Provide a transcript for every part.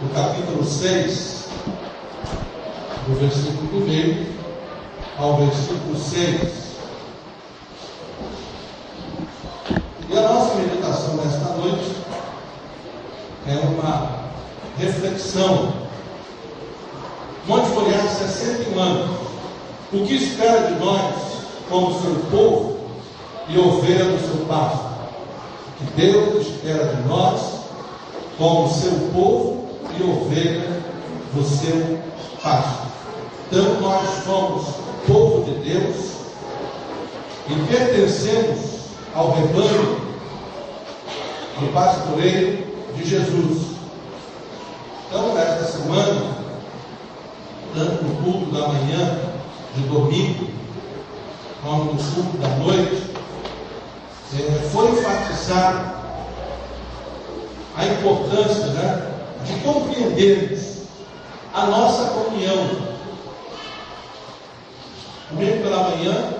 no capítulo 6, do versículo 1 ao versículo 6. E a nossa meditação nesta noite é uma reflexão. Monte Moriá, 61 anos. O que espera de nós como seu povo e ovelha do seu pasto? O que Deus espera de nós como seu povo e ovelha do seu pasto. Então nós somos povo de Deus e pertencemos ao rebanho do pastoreio de Jesus. Então, nesta semana, tanto no culto da manhã, de domingo, como no culto da noite, foi enfatizado a importância, de compreendermos a nossa comunhão. Domingo pela manhã,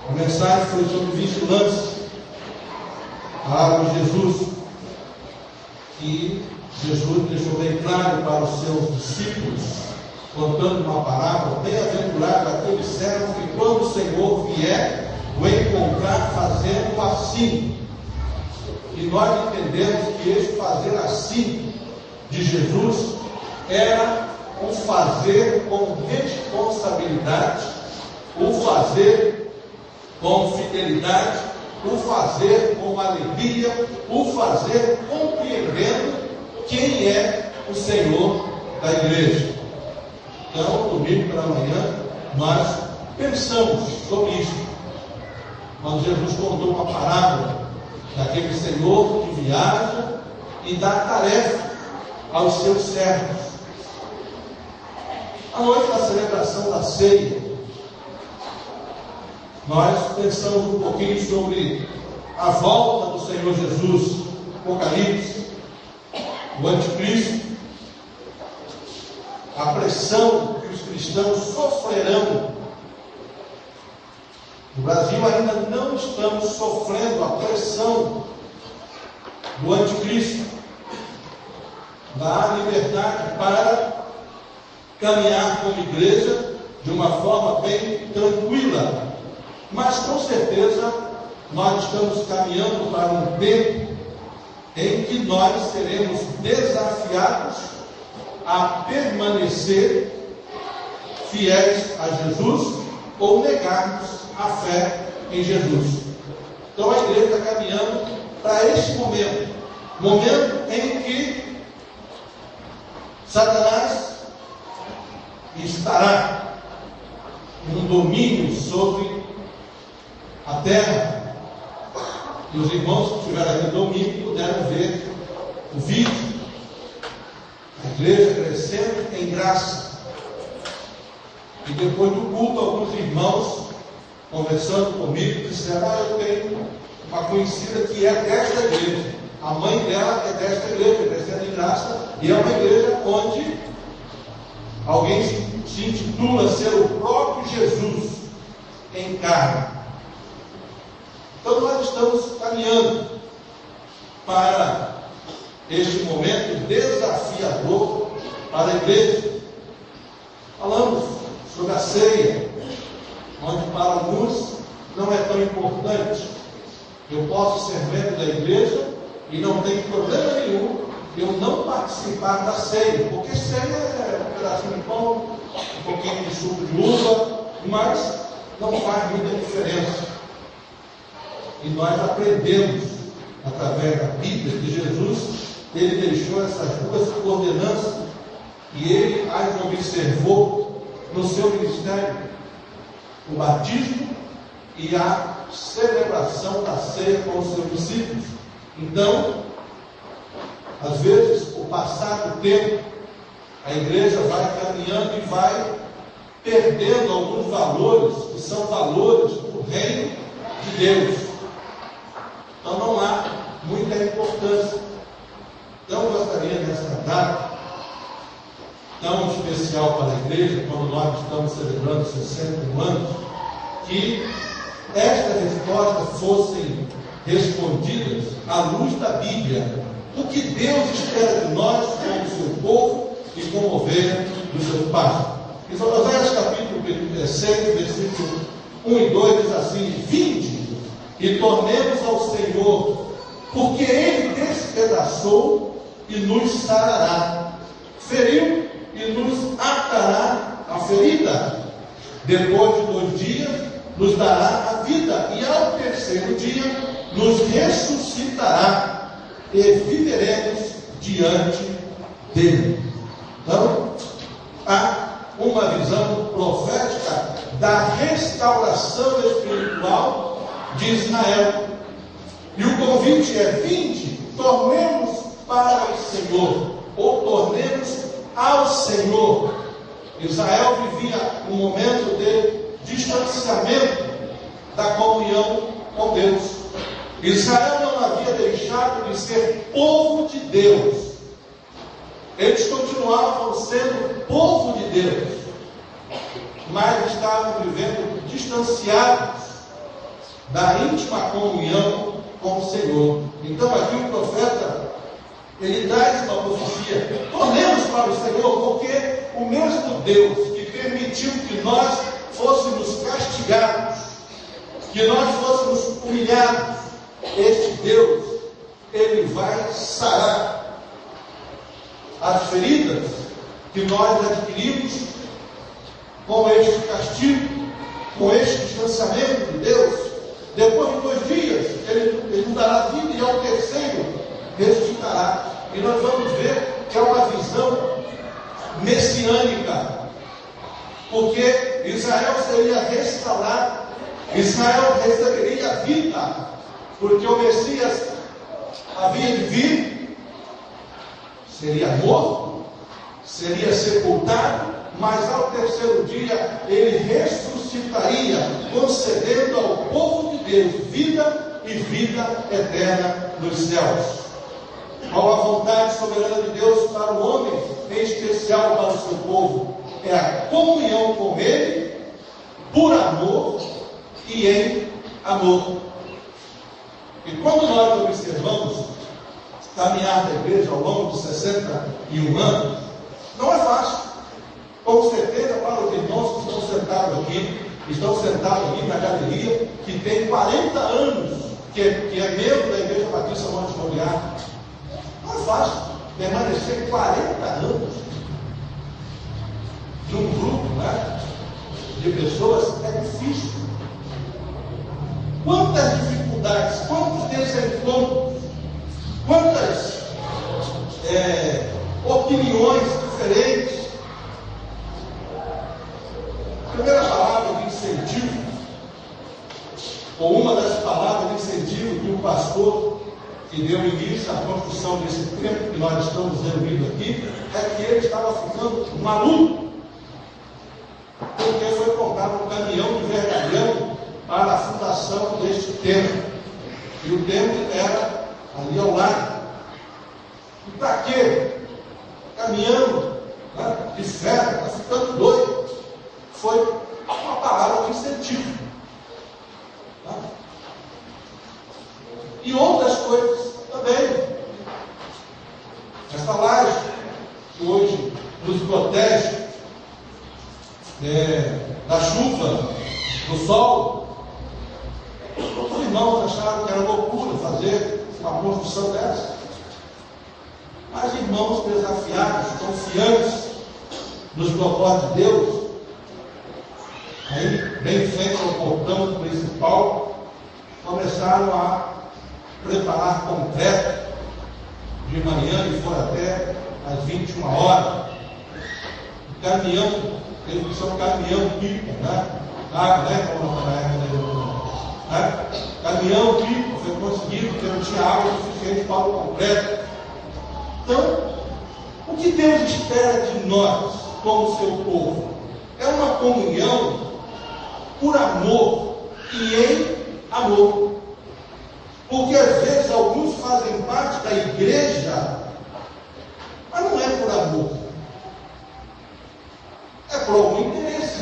a mensagem foi sobre vigilância. Palavra de Jesus. E Jesus deixou bem claro para os seus discípulos, contando uma parábola: bem-aventurado aquele servo que, quando o Senhor vier, o encontrar fazendo assim. E nós entendemos que este fazer assim de Jesus era um fazer com responsabilidade, o fazer com fidelidade, o fazer com alegria, o fazer compreendendo quem é o Senhor da igreja. Então, domingo pela manhã, nós pensamos sobre isso. Quando Jesus contou uma parábola daquele Senhor que viaja e dá tarefa aos seus servos. À noite da celebração da ceia, nós pensamos um pouquinho sobre a volta do Senhor Jesus, Apocalipse, o anticristo, a pressão que os cristãos sofrerão. No Brasil ainda não estamos sofrendo a pressão do anticristo. Dá liberdade para caminhar como igreja de uma forma bem tranquila. Mas com certeza nós estamos caminhando para um tempo em que nós seremos desafiados a permanecer fiéis a Jesus ou negarmos a fé em Jesus. Então a igreja está caminhando para esse momento em que Satanás estará um domínio sobre a terra. E os irmãos que estiveram aqui domingo puderam ver o vídeo. A igreja crescendo em graça. E depois do culto, alguns irmãos, conversando comigo, disseram: eu tenho uma conhecida que é desta igreja. A mãe dela é desta igreja, crescendo em graça. E é uma igreja onde alguém se intitula ser o próprio Jesus em carne. Então nós estamos caminhando para este momento desafiador para a igreja. Falamos sobre a ceia, onde para alguns não é tão importante. Eu posso ser membro da igreja e não tem problema nenhum eu não participar da ceia, porque ceia é um pedacinho de pão, um pouquinho de suco de uva, mas não faz muita diferença. E nós aprendemos, através da Bíblia de Jesus, ele deixou essas duas ordenanças e ele as observou no seu ministério: o batismo e a celebração da ceia com os seus discípulos. Então, às vezes, o passar do tempo, a igreja vai caminhando e vai perdendo alguns valores que são valores do reino de Deus. Então não há muita importância. Então eu gostaria nesta data tão especial para a igreja, quando nós estamos celebrando 61 anos, que estas respostas fossem respondidas à luz da Bíblia. O que Deus espera de nós como seu povo e como ovelha do seu pasto. Em Oséias capítulo 6, versículo 1 e 2 diz assim: vinde e tornemos ao Senhor, porque Ele despedaçou e nos sarará, feriu e nos atará a ferida. Depois de 2 dias nos dará a vida, e ao terceiro dia nos ressuscitará, e viveremos diante dele. Então, há uma visão profética da restauração espiritual de Israel. E o convite é: vinde, tornemos para o Senhor, ou tornemos ao Senhor. Israel vivia um momento de distanciamento da comunhão com Deus. Israel não havia deixado de ser povo de Deus. Eles continuavam sendo povo de Deus, mas estavam vivendo distanciados da íntima comunhão com o Senhor. Então aqui o profeta, ele traz uma profecia: tornemos para o Senhor, porque o mesmo Deus que permitiu que nós fôssemos castigados, que nós fôssemos humilhados, este Deus, ele vai sarar as feridas que nós adquirimos com este castigo, com este distanciamento de Deus. Depois de 2 dias, ele nos dará vida, e ao terceiro ressuscitará. E nós vamos ver que é uma visão messiânica, porque Israel seria restaurado, Israel receberia vida, porque o Messias havia de vir, seria morto, seria sepultado, mas ao terceiro dia ele ressuscitaria, concedendo ao povo de Deus vida e vida eterna nos céus. Qual a vontade soberana de Deus para o homem, em especial para o seu povo? É a comunhão com Ele, por amor e em amor. E quando nós observamos caminhar da igreja ao longo de 61 anos, não é fácil. Com certeza, para os irmãos que estão sentados aqui na galeria, que tem 40 anos, que é membro da Igreja Batista Monte Moriá. Não é fácil permanecer 40 anos num grupo, né, de pessoas. É difícil. Quantas dificuldades, quantos desencontros, quantas opiniões diferentes. A primeira palavra de incentivo, ou uma das palavras de incentivo que o pastor que deu início à construção desse templo que nós estamos vendo aqui, é que ele estava ficando maluco, porque foi comprado um caminhão de vergalhão para a fundação deste templo, e o templo era ali ao lado. E para quê? Caminhão, né, de ferro, está ficando doido. Foi uma palavra de incentivo, tá? E outras coisas também. Essa laje que hoje nos protege da chuva, do sol. Os irmãos acharam que era loucura fazer uma construção dessa. Mas irmãos desafiados, confiantes nos propósitos de Deus, aí, bem frente ao portão principal, começaram a preparar concreto de manhã e foram até às 21 horas. O caminhão, eles são caminhão pipa, né? Caminhão pipa foi conseguido porque não tinha água suficiente para o concreto. Então, o que Deus espera de nós, como seu povo, é uma comunhão por amor e em amor. Porque às vezes alguns fazem parte da igreja, mas não é por amor, é por algum interesse.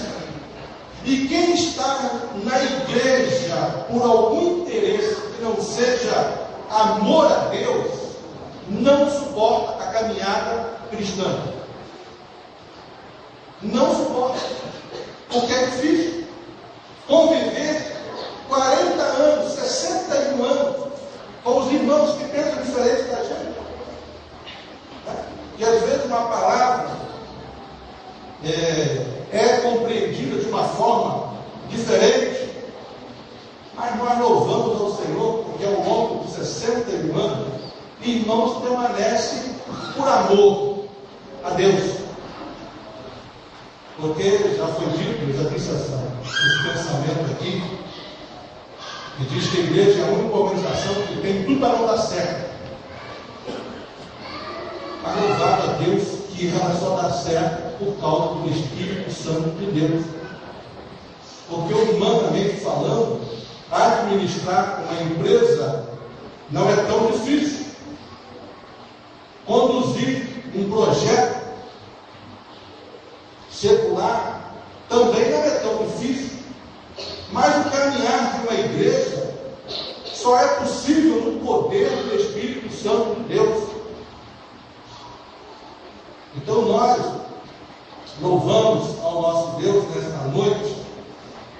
E quem está na igreja por algum interesse que não seja amor a Deus, não suporta a caminhada cristã. Não suporta. Porque é difícil conviver 40 anos, 61 anos com os irmãos que pensam diferente da gente. E às vezes uma palavra é compreendida de uma forma diferente, mas nós louvamos ao Senhor porque ao longo de 61 anos, irmãos permanecem por amor a Deus. Porque já foi dito, eu já disse esse pensamento aqui, que diz que a igreja é a única organização que tem tudo para não dar certo. Mas louvado a Deus que ela só dá certo por causa do Espírito Santo de Deus. Porque humanamente falando, administrar uma empresa não é tão difícil. Conduzir um projeto secular também não é tão difícil. Mas o caminhar de uma igreja só é possível no poder do Espírito Santo de Deus. Então nós louvamos ao nosso Deus nesta noite,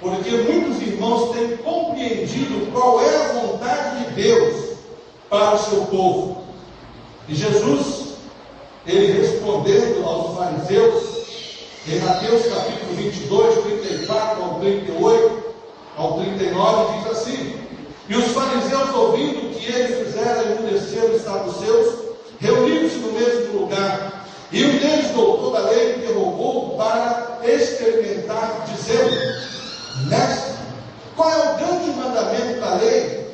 porque muitos irmãos têm compreendido qual é a vontade de Deus para o seu povo. E Jesus, ele respondendo aos fariseus, em Mateus capítulo 22, 34 ao 38, ao 39, diz assim: e os fariseus, ouvindo que ele fizera emudecer os saduceus, reuniram-se no mesmo lugar. E um deles, doutor da lei, interrogou para experimentar, dizendo: mestre, qual é o grande mandamento da lei?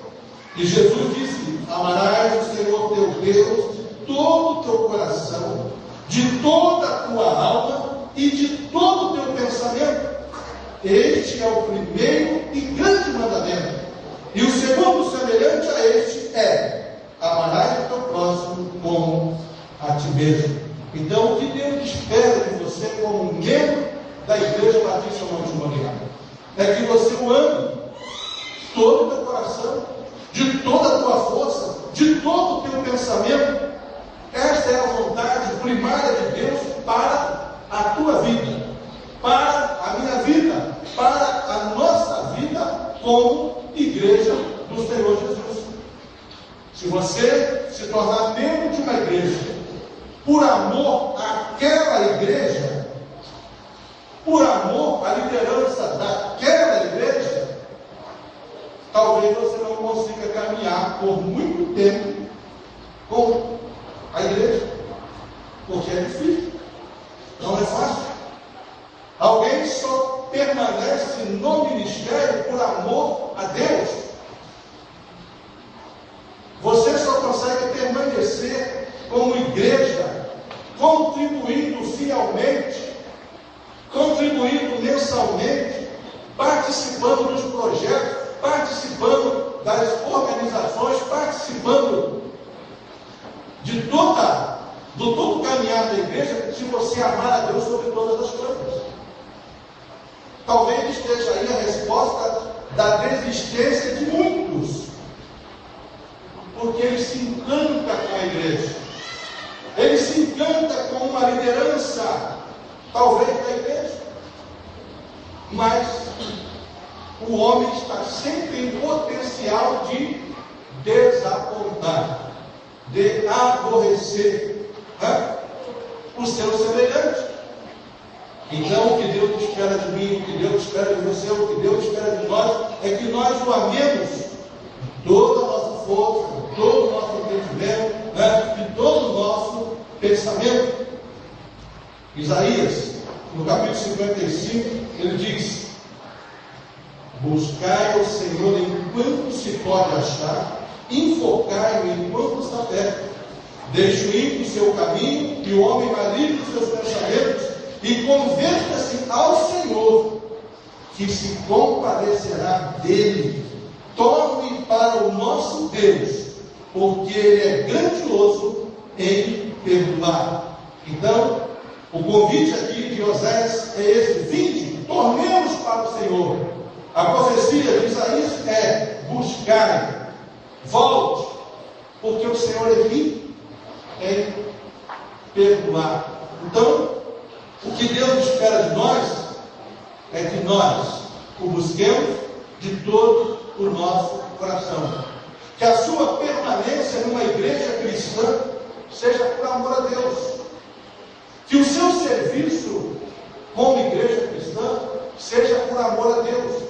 E Jesus disse: amarás o Senhor teu Deus de todo o teu coração, de toda a tua alma e de todo o teu pensamento. Este é o primeiro e grande mandamento. E o segundo, semelhante a este, é: amarás o teu próximo como a ti mesmo. Então, o que Deus espera de você como membro da Igreja Batista Monte Moriá é que você o ame de todo o teu coração, de toda a tua força, de todo o teu pensamento. Esta é a vontade primária de Deus para a tua vida, para a minha vida, para a nossa vida como igreja do Senhor Jesus. Se você se tornar membro de uma igreja por amor àquela igreja, por amor à liderança daquela igreja, talvez você não consiga caminhar por muito tempo com a igreja, porque é difícil, não é fácil. Alguém só permanece no ministério por amor a Deus. Você só consegue permanecer como igreja contribuindo fielmente, contribuindo mensalmente, participando dos projetos, participando das organizações, participando de do todo caminhar da igreja, se você amar a Deus sobre todas as coisas. Talvez esteja aí a resposta da desistência de muitos, porque ele se encanta com a igreja, ele se encanta com uma liderança, talvez da igreja, mas o homem está sempre em potencial de desapontar, de aborrecer o seu semelhante. Então, o que Deus espera de mim, o que Deus espera de você, o que Deus espera de nós, é que nós o amemos de toda a nossa força, de todo o nosso entendimento, de todo o nosso pensamento. Isaías, no capítulo 55, ele diz: buscai o Senhor enquanto se pode achar, invocai-o enquanto está perto. Deixe o ímpio seu caminho e o homem maligno seus pensamentos, e converta-se ao Senhor, que se compadecerá dele. Torne para o nosso Deus, porque ele é grandioso em perdoar. Então, o convite aqui de Oséias é esse: vinde, tornemos para o Senhor. A profecia de Isaías é: buscai, volte, porque o Senhor é vivo. em perdoar. Então, o que Deus espera de nós é que nós o busquemos de todo o nosso coração. Que a sua permanência numa igreja cristã seja por amor a Deus. Que o seu serviço como igreja cristã seja por amor a Deus.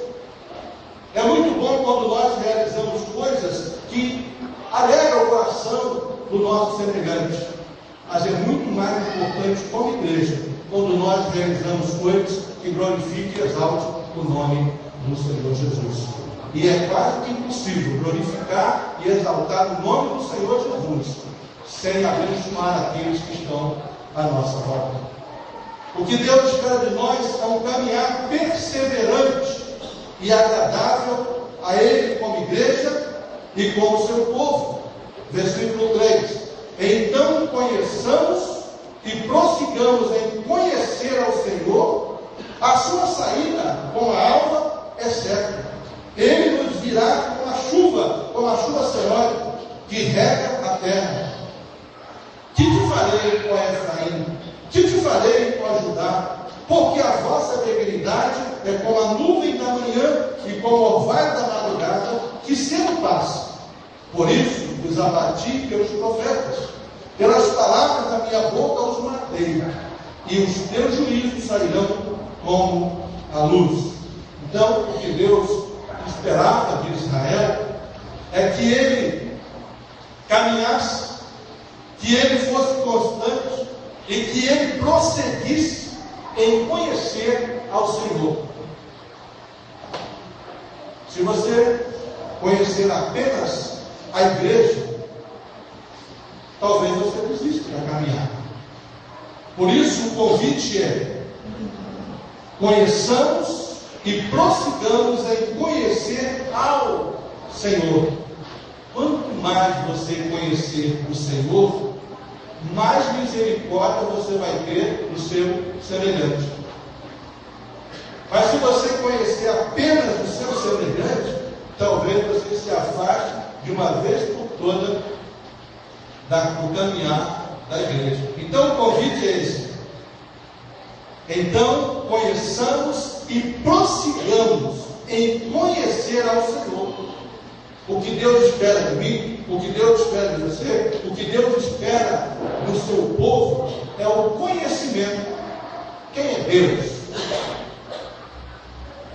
É muito bom quando nós realizamos coisas que alegram o coração do nosso semelhante. Mas é muito mais importante como igreja quando nós realizamos coisas que glorifiquem e exaltem o nome do Senhor Jesus. E é quase que impossível glorificar e exaltar o nome do Senhor Jesus sem abençoar aqueles que estão à nossa volta. O que Deus espera de nós é um caminhar perseverante e agradável a Ele como igreja e como seu povo. Versículo 3: então conheçamos e prossigamos em conhecer ao Senhor. A sua saída com a alma é certa. Ele nos virá como a chuva serôdia, que rega a terra. Que te farei, ó Efraim? Que te farei, ó Judá? Porque a vossa benignidade é como a nuvem da manhã e como o orvalho da madrugada, que cedo passa. Por isso os abati pelos profetas, pelas palavras da minha boca os matei, e os teus juízos sairão como a luz. Então, o que Deus esperava de Israel é que ele caminhasse, que ele fosse constante e que ele prosseguisse em conhecer ao Senhor. Se você conhecer apenas a igreja, talvez você desista da caminhada. Por isso o convite é: conheçamos e prossigamos em conhecer ao Senhor. Quanto mais você conhecer o Senhor, mais misericórdia você vai ter do seu semelhante. Mas se você conhecer apenas o seu semelhante, talvez você se afaste de uma vez por toda do caminhar da igreja. Então o convite é esse: então conheçamos e prossigamos em conhecer ao Senhor. O que Deus espera de mim, o que Deus espera de você, o que Deus espera do seu povo é o conhecimento. Quem é Deus?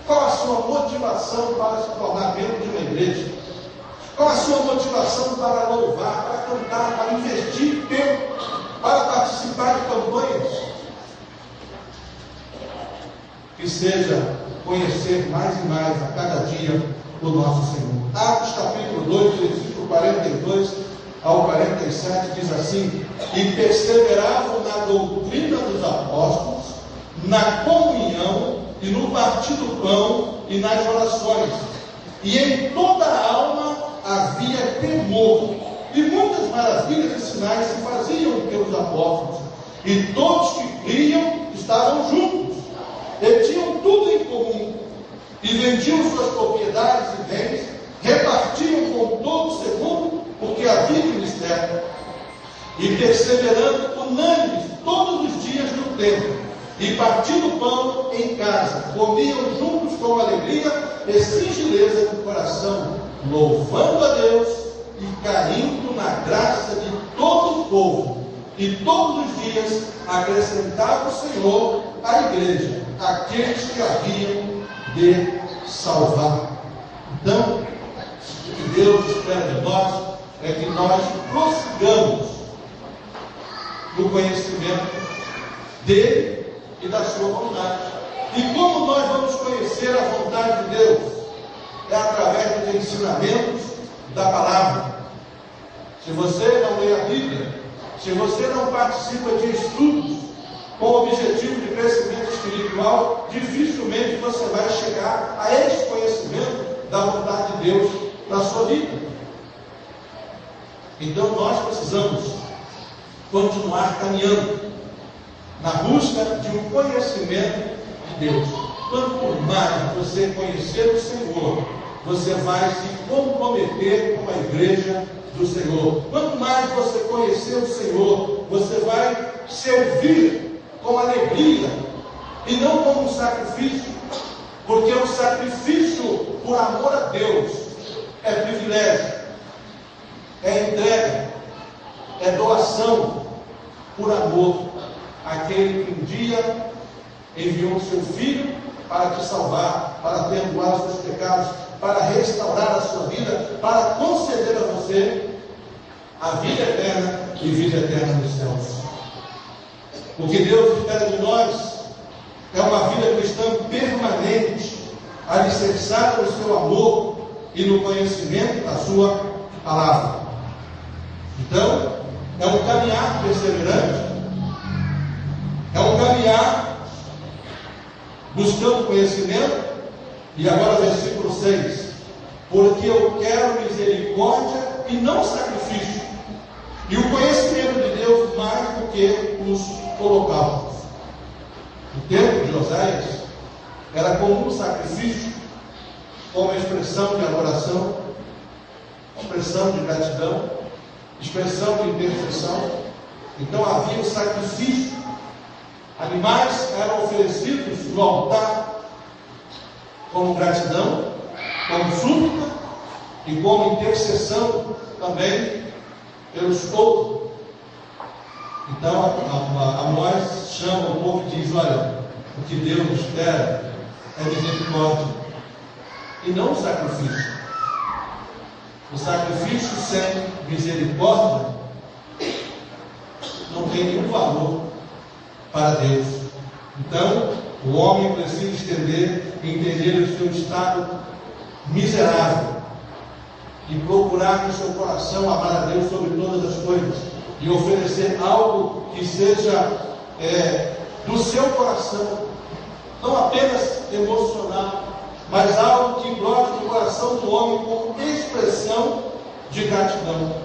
Qual a sua motivação para se tornar membro de uma igreja? Qual a sua motivação para louvar, para cantar, para investir tempo, para participar de campanhas? Que seja conhecer mais e mais a cada dia o nosso Senhor. Atos capítulo 2, versículo 42 ao 47 diz assim: e perseveravam na doutrina dos apóstolos, na comunhão e no partir do pão e nas orações, e em toda a alma havia temor, e muitas maravilhas e sinais se faziam pelos apóstolos, e todos que criam estavam juntos, e tinham tudo em comum, e vendiam suas propriedades e bens, repartiam com todos segundo o que havia de mistério, e perseverando unânimes todos os dias no templo, e partindo pão em casa, comiam juntos com alegria e singeleza do coração, louvando a Deus e caindo na graça de todo o povo. E todos os dias acrescentava o Senhor à igreja aqueles que haviam de salvar. Então, o que Deus espera de nós é que nós prossigamos no conhecimento dele e da sua vontade. E como nós vamos conhecer a vontade de Deus? É através dos ensinamentos da palavra. Se você não lê a Bíblia, se você não participa de estudos com o objetivo de crescimento espiritual, dificilmente você vai chegar a esse conhecimento da vontade de Deus na sua vida. Então nós precisamos continuar caminhando na busca de um conhecimento de Deus. Quanto mais você conhecer o Senhor, você vai se comprometer com a igreja do Senhor. Quanto mais você conhecer o Senhor, você vai servir com alegria e não como um sacrifício, porque o sacrifício por amor a Deus é privilégio, é entrega, é doação por amor àquele que um dia enviou o seu Filho para te salvar, para perdoar os seus pecados, para restaurar a sua vida, para conceder a você a vida eterna e vida eterna nos céus. O que Deus espera de nós é uma vida cristã permanente, alicerçada no seu amor e no conhecimento da sua palavra. Então, é um caminhar perseverante, é um caminhar buscando conhecimento. E agora versículo 6: porque eu quero misericórdia e não sacrifício, e o conhecimento de Deus mais do que os holocaustos. No tempo de Oséias era comum o sacrifício como expressão de adoração, expressão de gratidão, expressão de intercessão. Então havia o sacrifício, animais eram oferecidos no altar como gratidão, como súplica e como intercessão também pelos outros. Então Amós chama o povo e diz: olha, o que Deus espera é misericórdia e não sacrifício. O sacrifício sem misericórdia não tem nenhum valor para Deus. Então o homem precisa entender o seu estado miserável e procurar no seu coração amar a Deus sobre todas as coisas e oferecer algo que seja do seu coração, não apenas emocional, mas algo que brote do coração do homem como expressão de gratidão.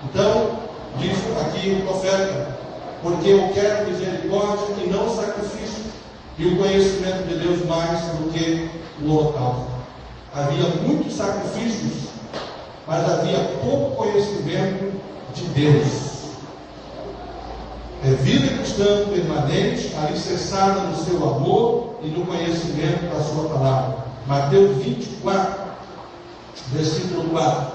Então, diz aqui o profeta: porque eu quero misericórdia e não sacrifício, e o conhecimento de Deus mais do que o holocausto. Havia muitos sacrifícios, mas havia pouco conhecimento de Deus. É vida cristã permanente, alicerçada no seu amor e no conhecimento da sua palavra. Mateus 24, versículo 4.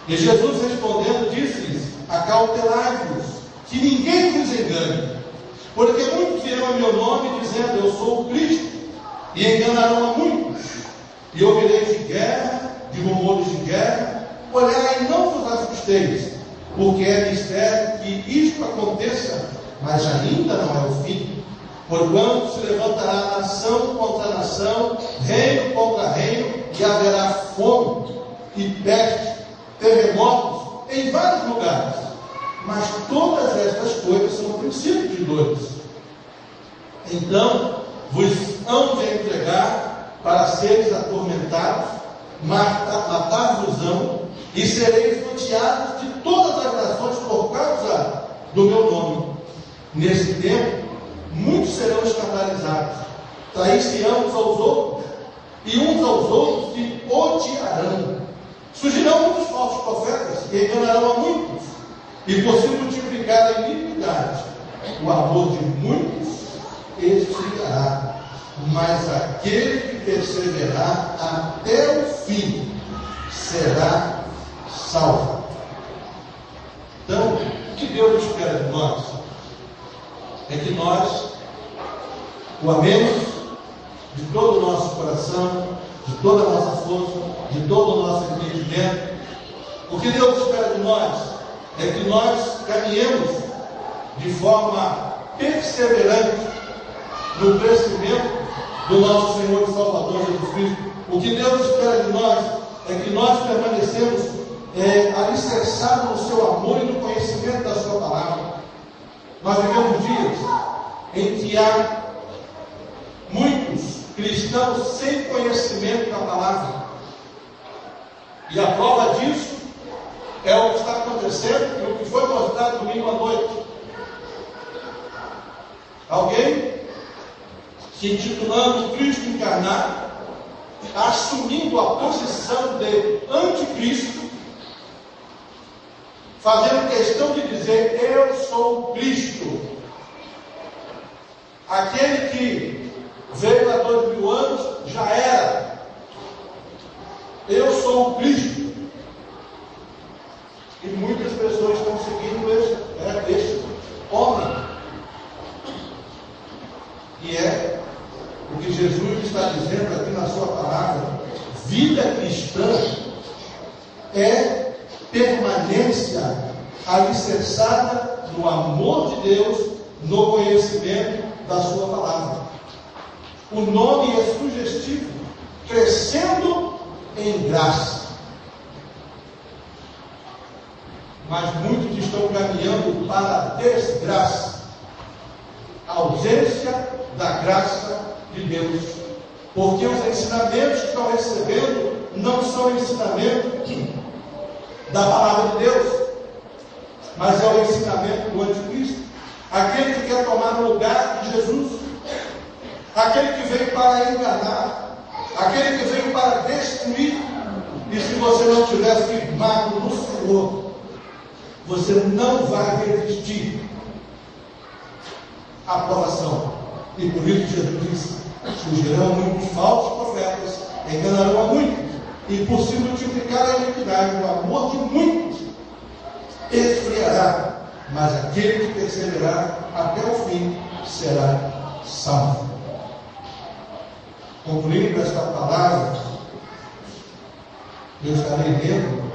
E Jesus respondendo disse-lhes: acautelai-vos, que ninguém vos engane, porque muitos virão em meu nome dizendo: eu sou o Cristo, e enganarão a muitos. E ouvireis de guerra, de rumores de guerra. Olhai e não vos assusteis, porque é mistério que isto aconteça, mas ainda não é o fim. Porquanto se levantará nação contra nação, reino contra reino, e haverá fome e peste, terremotos em vários lugares. Mas todas estas coisas são princípios de dores. Então vos hão de entregar para seres atormentados, matar-vos-ão, e sereis odiados de todas as nações por causa do meu nome. Nesse tempo, muitos serão escandalizados, trair-se-ão uns aos outros, e uns aos outros se odiarão. Surgirão muitos falsos profetas, que enganarão a muitos, e por se multiplicar a iniquidade, o amor de muitos esfriará. Mas aquele que perseverar até o fim será salvo. Então, o que Deus espera de nós é que nós o amemos de todo o nosso coração, de toda a nossa força, de todo o nosso entendimento. O que Deus espera de nós é que nós caminhemos de forma perseverante no crescimento do nosso Senhor e Salvador Jesus Cristo. O que Deus espera de nós é que nós permanecemos alicerçados no seu amor e no conhecimento da sua palavra. Nós vivemos dias em que há muitos cristãos sem conhecimento da palavra, e a prova disso é o que está acontecendo e o que foi mostrado domingo à noite. Alguém se intitulando Cristo encarnado, assumindo a posição de anticristo, fazendo questão de dizer: eu sou o Cristo, aquele que veio há 2000 anos, já era. Eu sou o Cristo. E muitas pessoas estão seguindo esse homem. E é o que Jesus está dizendo aqui na sua palavra: vida cristã é permanência alicerçada no amor de Deus, no conhecimento da sua palavra. O nome é sugestivo: crescendo em graça. Mas muitos estão caminhando para a desgraça, a ausência da graça de Deus, porque os ensinamentos que estão recebendo não são ensinamentos da palavra de Deus, mas é o ensinamento do anticristo, aquele que quer tomar o lugar de Jesus, aquele que veio para enganar, aquele que veio para destruir. E se você não estiver firmado no Senhor, você não vai resistir à provação. E por isso Jesus disse: surgirão muitos falsos profetas, enganarão a muitos, e por se multiplicar a iniquidade, o amor de muitos esfriará, mas aquele que perseverar até o fim será salvo. Concluindo esta palavra, eu estarei lendo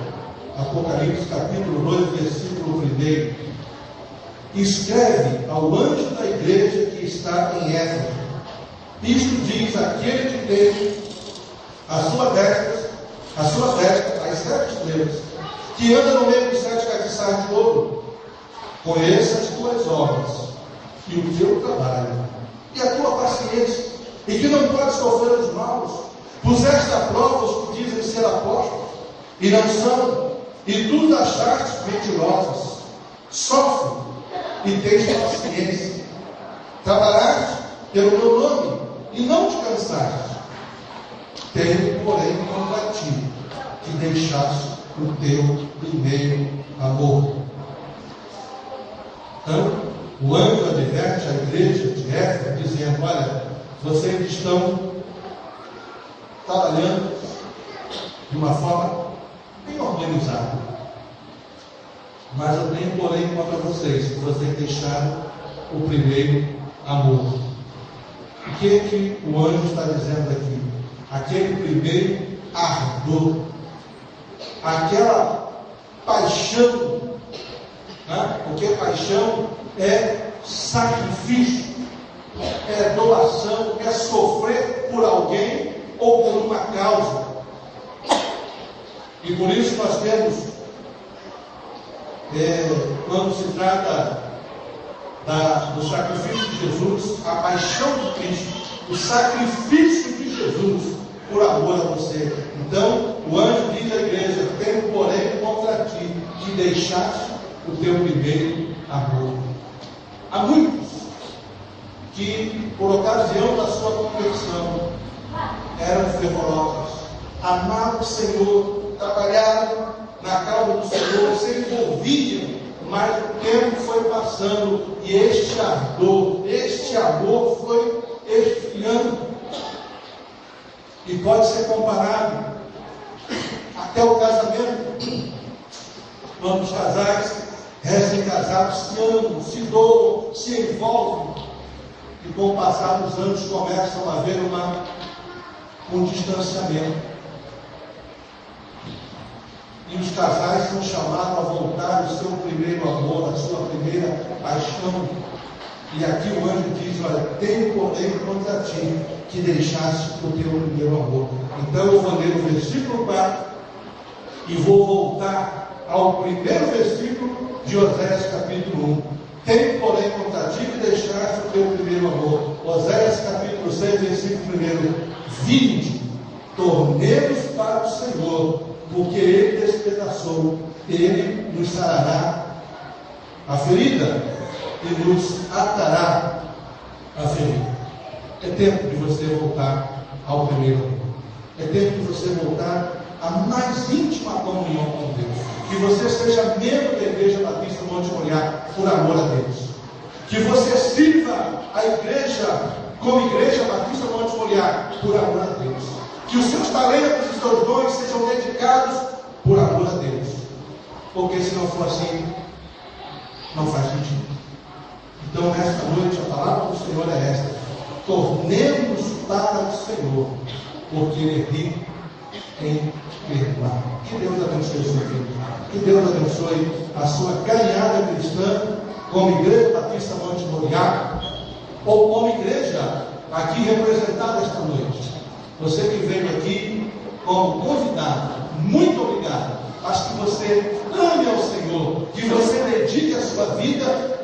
Apocalipse capítulo 2, versículo 1. Escreve ao anjo da igreja que está em Éfeso: isto diz aquele que tem as suas destas, as 7 estrelas, que anda no meio dos 7 castiçais de ouro. Conheça as tuas obras, e o teu trabalho, e a tua paciência, e que não podes sofrer os maus. Puseste à prova os que dizem ser apóstolos, e não são, e tu os achaste mentirosos. Sofre, e tens paciência. Trabalhaste pelo meu nome, e não te cansaste. Tenho, porém, contra ti, que deixaste o teu primeiro amor. Então, o anjo adverte a igreja de Éfeso, dizendo: olha, vocês estão trabalhando de uma forma bem organizada, mas eu tenho, porém, contra vocês, que vocês deixaram o primeiro amor. O que o anjo está dizendo aqui? Aquele primeiro ardor, aquela paixão, né? Porque paixão é sacrifício, é doação, é sofrer por alguém ou por uma causa. E por isso nós temos, quando se trata do sacrifício de Jesus, a paixão de Cristo, o sacrifício de Jesus por amor a você. Então o anjo diz à igreja: tenho, porém, contra ti, que deixaste o teu primeiro amor. Há muitos que, por ocasião da sua conversão, eram fervorosos, amavam o Senhor, trabalhavam na causa do Senhor, se envolviam, mas o tempo foi passando e este ardor, este amor foi esfriando. E pode ser comparado até o casamento, quando os casais recém-casados se amam, se doam, se envolvem, e com o passar dos anos começam a haver um distanciamento. E os casais são chamados a voltar ao seu primeiro amor, à sua primeira paixão. E aqui o anjo diz: olha, tenho, porém, contra ti, que deixaste o teu primeiro amor. Então eu vou ler o versículo 4 e vou voltar ao primeiro versículo de Oséias capítulo 1. Tenho, porém, contra ti, que deixaste o teu primeiro amor. Oséias capítulo 6, versículo 1. Vinde, tornemos para o Senhor, porque Ele despedaçou, Ele nos sarará a ferida e nos atará a ferida. É tempo de você voltar ao primeiro amor. É tempo de você voltar à mais íntima comunhão com Deus. que você seja membro da Igreja Batista Monte Moriá por amor a Deus. Que você sirva a igreja como Igreja Batista Monte Moriá por amor a Deus. Que os seus talentos e os seus dons sejam dedicados por amor a Deus. Porque se não for assim, não faz sentido. Então, nesta noite, a palavra do Senhor é esta: tornemos para o Senhor, porque Ele é rico em perdoar. Que Deus abençoe o seu filho. Que Deus abençoe a sua caminhada cristã como Igreja Batista Monte Moriá, ou como igreja aqui representada esta noite. Você que veio aqui como convidado, muito obrigado. Acho que você ame ao Senhor, que você dedique a sua vida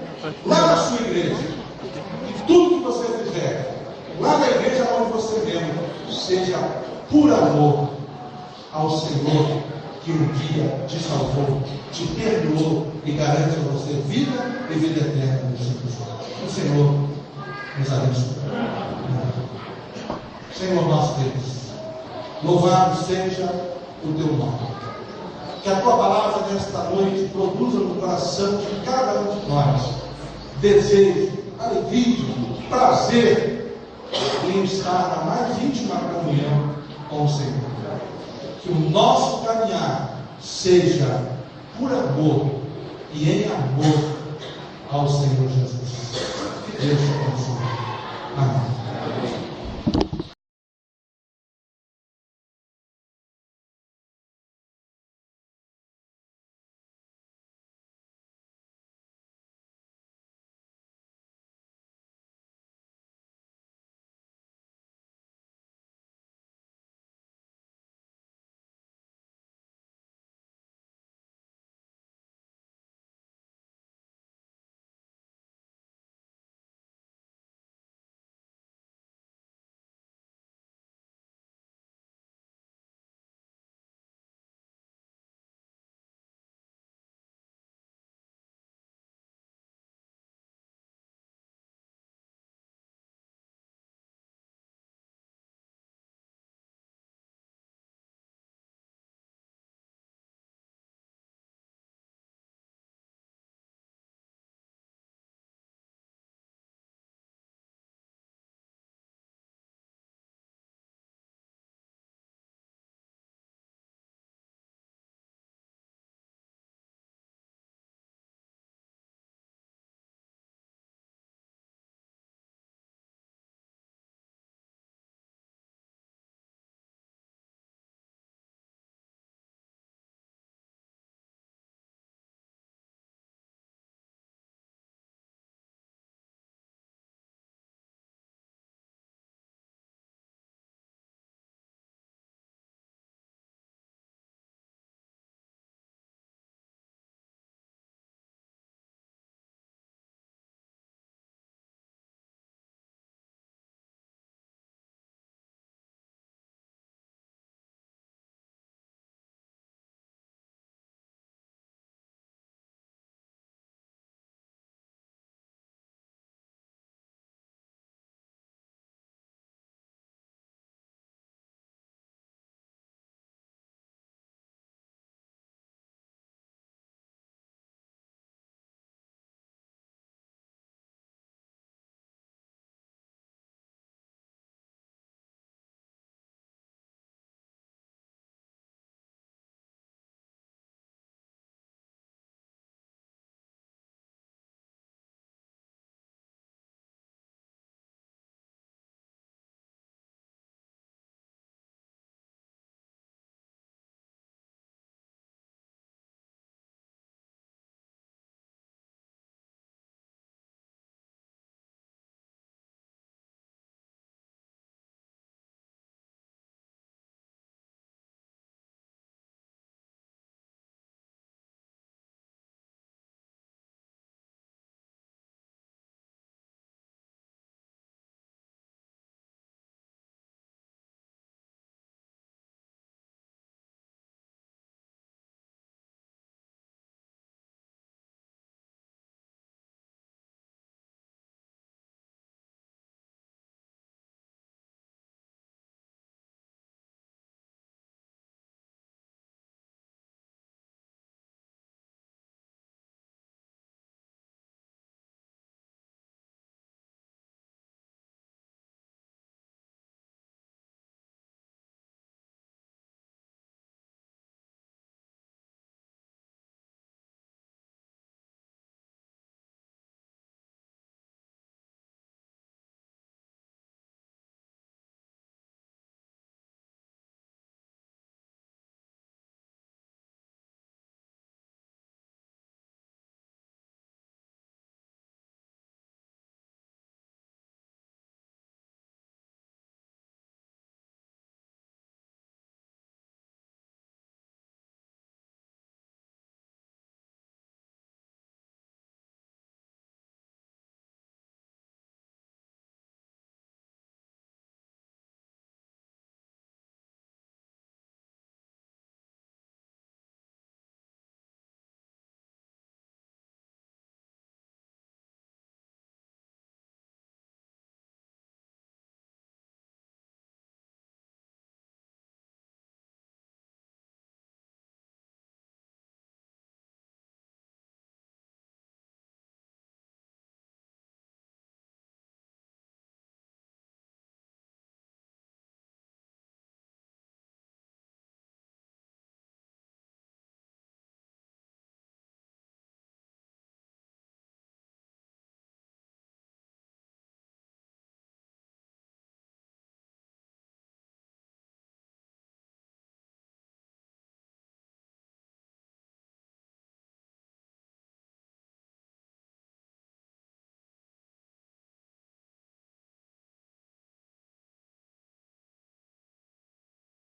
lá na sua igreja. E tudo que você fizer lá na igreja onde você veio, seja por amor ao Senhor, que um dia te salvou, te perdoou e garante a você vida e vida eterna no Senhor. O Senhor nos abençoe. Senhor nosso Deus, louvado seja o teu nome. Que a tua palavra nesta noite produza no coração de cada um de nós desejo, alegria, prazer em estar na mais íntima comunhão com o Senhor. Que o nosso caminhar seja por amor e em amor ao Senhor Jesus. Que Deus te abençoe. Amém.